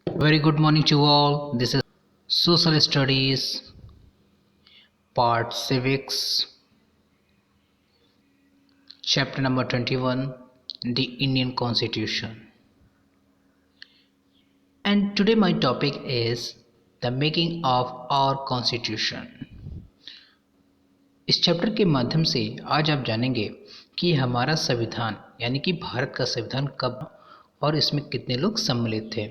Very good morning to all. This is Social Studies, Part Civics, Chapter number 21, the Indian Constitution. And today my topic is the making of our Constitution. इस chapter के माध्यम से आज आप जानेंगे कि हमारा संविधान यानी कि भारत का संविधान कब और इसमें कितने लोग सम्मिलित थे।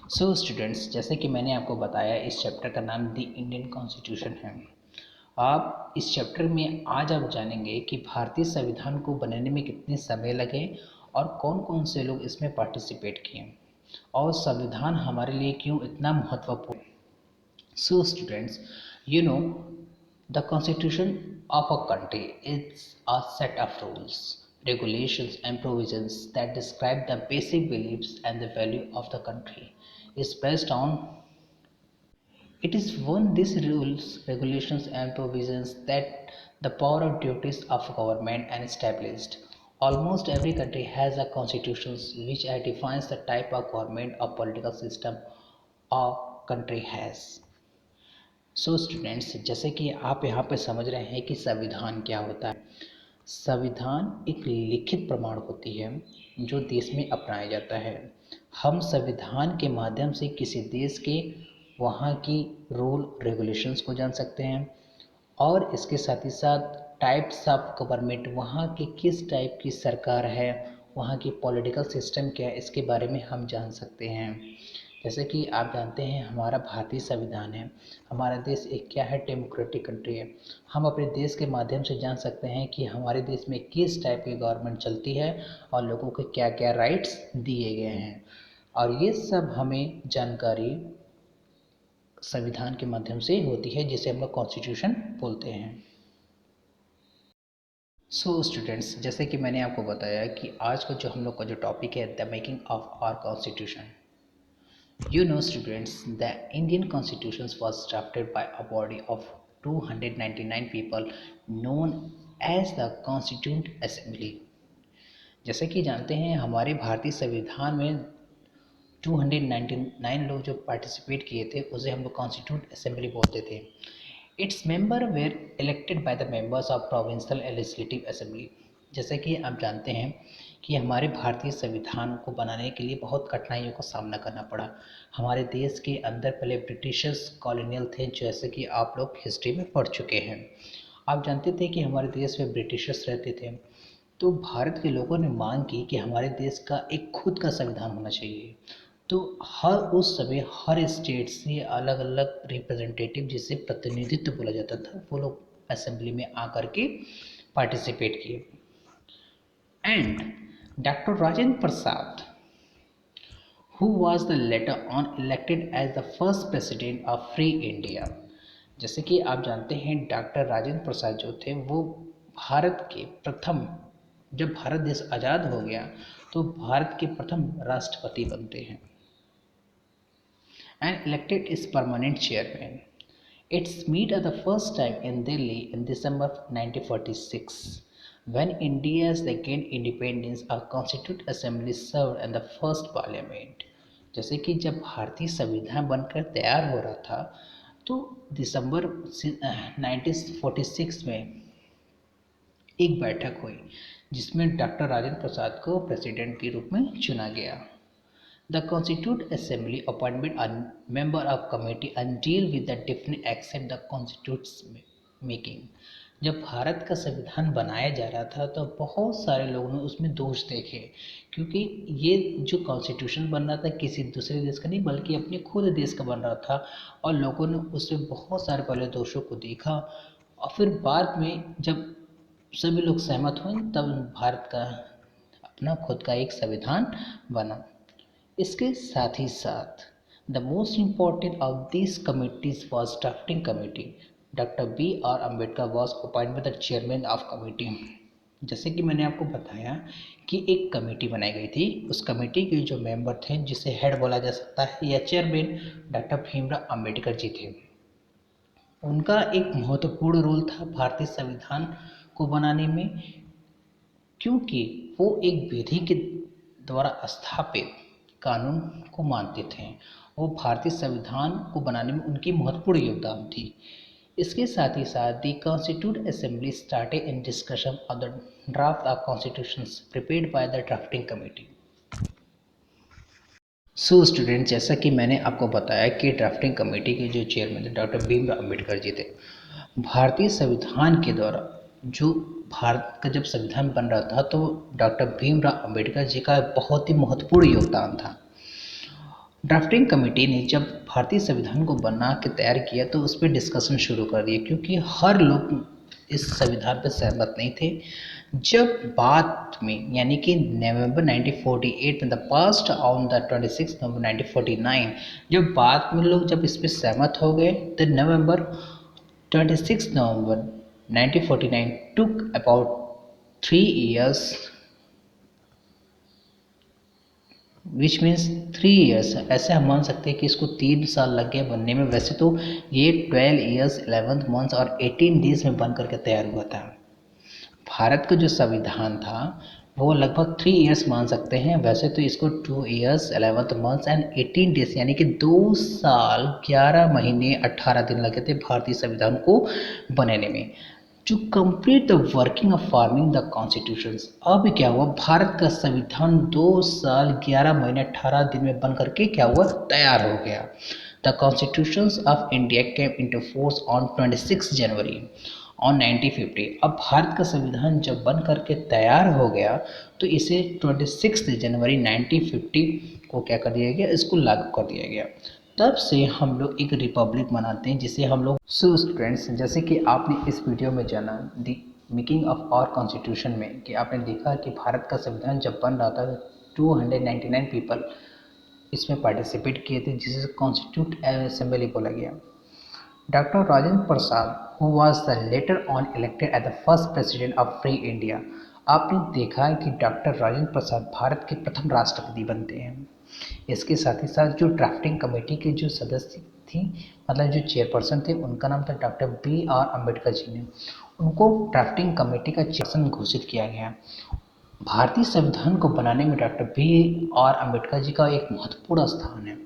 स्टूडेंट्स, जैसे कि मैंने आपको बताया इस चैप्टर का नाम द इंडियन कॉन्स्टिट्यूशन है। आप इस चैप्टर में आज आप जानेंगे कि भारतीय संविधान को बनाने में कितने समय लगे और कौन कौन से लोग इसमें पार्टिसिपेट किए और संविधान हमारे लिए क्यों इतना महत्वपूर्ण। Students, you know the constitution of a country is a set of rules, regulations and provisions that describe the basic beliefs and the value of the country. Is based on It is one these rules, regulations and provisions that the power and duties of government and established. Almost every country has a constitution which defines the type of government or political system a country has. Students, जैसे कि आप यहाँ पे समझ रहे हैं कि संविधान क्या होता है। संविधान एक लिखित प्रमाण होती है जो देश में अपनाया जाता है। हम संविधान के माध्यम से किसी देश के वहाँ की रूल रेगुलेशंस को जान सकते हैं और इसके साथ ही साथ टाइप्स ऑफ गवर्नमेंट, वहाँ की किस टाइप की सरकार है, वहाँ की पॉलिटिकल सिस्टम क्या है, इसके बारे में हम जान सकते हैं। जैसे कि आप जानते हैं हमारा भारतीय संविधान है, हमारा देश एक क्या है, डेमोक्रेटिक कंट्री है। हम अपने देश के माध्यम से जान सकते हैं कि हमारे देश में किस टाइप की गवर्नमेंट चलती है और लोगों को क्या क्या राइट्स दिए गए हैं, और ये सब हमें जानकारी संविधान के माध्यम से होती है जिसे हम लोग कॉन्स्टिट्यूशन बोलते हैं। स्टूडेंट्स, जैसे कि मैंने आपको बताया कि आज का जो हम लोग का जो टॉपिक है the making of our constitution. Students, the Indian Constitution was drafted by a body of 299 people known as the Constituent Assembly. जैसे कि जानते हैं हमारे भारतीय संविधान में 299 लोग जो पार्टिसिपेट किए थे उसे हम लोग कॉन्स्टिट्यूंट असेंबली बोलते थे। Its member were elected by the members of provincial legislative assembly. जैसे कि आप जानते हैं कि हमारे भारतीय संविधान को बनाने के लिए बहुत कठिनाइयों का सामना करना पड़ा। हमारे देश के अंदर पहले ब्रिटिशर्स कॉलोनियल थे, जैसे कि आप लोग हिस्ट्री में पढ़ चुके हैं। आप जानते थे कि हमारे देश में ब्रिटिशर्स रहते थे, तो भारत के लोगों ने मांग की कि हमारे देश का एक खुद का संविधान होना चाहिए। तो हर उस समय हर स्टेट से अलग अलग रिप्रेजेंटेटिव, जिसे प्रतिनिधित्व बोला जाता था, वो लोग असेंबली में आकर के पार्टिसिपेट किए। And doctor Rajendra Prasad, who was the later on elected as the first president of free India। जैसे कि आप जानते हैं डॉक्टर राजेंद्र प्रसाद जो थे वो भारत के प्रथम, जब भारत देश आज़ाद हो गया तो भारत के प्रथम राष्ट्रपति बनते हैं and elected as permanent chairman. Its meet at the first time in Delhi in December 1946. When India's gained independence, a constituent assembly served in the first parliament। जैसे कि जब भारतीय संविधान बनकर तैयार हो रहा था तो दिसंबर 1946 में एक बैठक हुई जिसमें डॉक्टर राजेंद्र प्रसाद को प्रेसिडेंट के रूप में चुना गया। The Constituent Assembly appointed a member of committee and deal with the definite accept the constitution making। जब भारत का संविधान बनाया जा रहा था तो बहुत सारे लोगों ने उसमें दोष देखे, क्योंकि ये जो कॉन्स्टिट्यूशन बन रहा था किसी दूसरे देश का नहीं बल्कि अपने खुद देश का बन रहा था, और लोगों ने उसमें बहुत सारे पहले दोषों को देखा और फिर बाद में जब सभी लोग सहमत हुए तब भारत का अपना खुद का एक संविधान बना। इसके साथ ही साथ the most important of this committees was drafting committee. Doctor B R Ambedkar was appointed the chairman of committee. जैसे कि मैंने आपको बताया कि एक कमेटी बनाई गई थी, उस कमेटी के जो मेंबर थे जिसे हेड बोला जा सकता है या चेयरमैन डॉक्टर भीमराव अम्बेडकर जी थे। उनका एक महत्वपूर्ण रोल था भारतीय संविधान को बनाने में, क्योंकि वो एक विधि के द्वारा स्थापित कानून को मानते थे। वो भारतीय संविधान को बनाने में उनकी महत्वपूर्ण योगदान थी। इसके साथ ही साथ the constitute assembly started in discussion of the draft of constitutions prepared by the drafting committee. So student, जैसा कि मैंने आपको बताया कि ड्राफ्टिंग कमेटी के जो चेयरमैन थे डॉक्टर भीमराव अम्बेडकर जी थे। भारतीय संविधान के द्वारा जो भारत का जब संविधान बन रहा था तो डॉक्टर भीमराव अम्बेडकर जी का बहुत ही महत्वपूर्ण योगदान था। ड्राफ्टिंग कमेटी ने जब भारतीय संविधान को बना के तैयार किया तो उस पर डिस्कशन शुरू कर दिया, क्योंकि हर लोग इस संविधान पर सहमत नहीं थे। जब बाद में यानी कि नवंबर 1948 में द पास्ट ऑन द 26 नवंबर 1949 जब बाद में लोग जब इस पर सहमत हो गए तो नवंबर 26 नवंबर 1949 took about 3 years, which means 3 years। ऐसे हम मान सकते हैं कि इसको 3 साल लग गए बनने में। वैसे तो ये 12 years 11 months और 18 days में बन करके तैयार हुआ था। भारत का जो संविधान था वो लगभग 3 years मान सकते हैं। वैसे तो इसको 2 years 11 months एंड 18 days यानी कि 2 साल 11 महीने 18 दिन लगे थे भारतीय संविधान को बनाने में, to complete the working of forming the constitution. अब क्या हुआ, भारत का संविधान 2 साल 11 महीने 18 दिन में बन करके क्या हुआ, तैयार हो गया। The constitution of India came into force on 26 January on 1950। अब भारत का संविधान जब बन करके तैयार हो गया तो इसे 26 जनवरी 1950 को क्या कर दिया गया, इसको लागू कर दिया गया। तब से हम लोग एक रिपब्लिक मनाते हैं जिसे हम लोग। सो स्टूडेंट्स, जैसे कि आपने इस वीडियो में जाना दी मेकिंग ऑफ आवर कॉन्स्टिट्यूशन में कि आपने देखा कि भारत का संविधान जब बन रहा था 299 पीपल इसमें पार्टिसिपेट किए थे, जिसे कॉन्स्टिट्यूट असेंबली बोला गया। Doctor Rajendra Prasad who was the later on elected as the first president of free India. आपने देखा कि डॉक्टर राजेंद्र प्रसाद भारत के प्रथम राष्ट्रपति बनते हैं। इसके साथ ही साथ जो ड्राफ्टिंग कमेटी के जो सदस्य थी, मतलब जो चेयरपर्सन थे, उनका नाम था डॉक्टर B.R. अम्बेडकर जी ने। उनको ड्राफ्टिंग कमेटी का चेयरपर्सन घोषित किया गया। भारतीय संविधान को बनाने में डॉक्टर B.R. अम्बेडकर जी का एक महत्वपूर्ण स्थान है।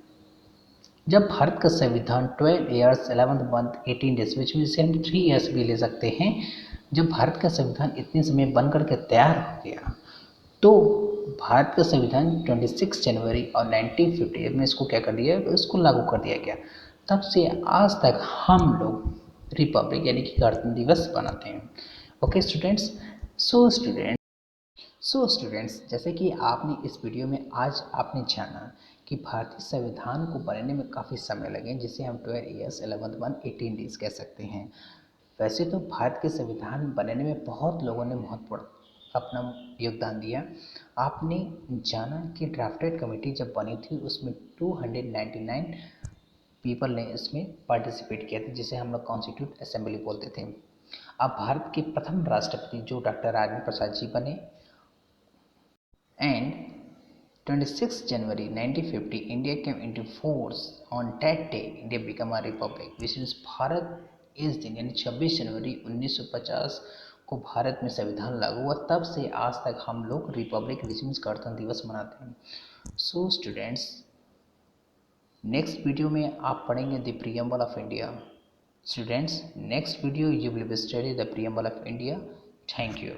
जब भारत का संविधान 12 years 11 month 18 days विच में से हम 3 years भी ले सकते हैं, जब भारत का संविधान इतने समय बन करके तैयार हो गया तो भारत का संविधान 26 जनवरी और 1950 में इसको क्या कर दिया, इसको लागू कर दिया गया। तब से आज तक हम लोग रिपब्लिक यानी कि गणतंत्र दिवस मनाते हैं। Okay students. सो स्टूडेंट्स, जैसे कि आपने इस वीडियो में आज आपने जाना कि भारतीय संविधान को बनने में काफ़ी समय लगे, जिसे हम 12 years 11 month 18 days कह सकते हैं। वैसे तो भारत के संविधान बनने में बहुत लोगों ने महत्वपूर्ण अपना योगदान दिया। आपने जाना कि ड्राफ्टेड कमेटी जब बनी थी उसमें 299 पीपल ने इसमें पार्टिसिपेट किया था, जिसे हम लोग कॉन्स्टिट्यूट असेंबली बोलते थे। अब भारत के प्रथम राष्ट्रपति जो डॉक्टर राजेंद्र प्रसाद जी बने and 26 January 1950 India came into force. On that day India became a republic, which means Bharat इस दिन यानी 26 जनवरी 1950 को भारत में संविधान लागू हुआ। तब से आज तक हम लोग रिपब्लिक गणतंत्र दिवस मनाते हैं। सो स्टूडेंट्स, नेक्स्ट वीडियो में आप पढ़ेंगे the preamble of India. Students, next video you will be study the preamble of India. Thank you.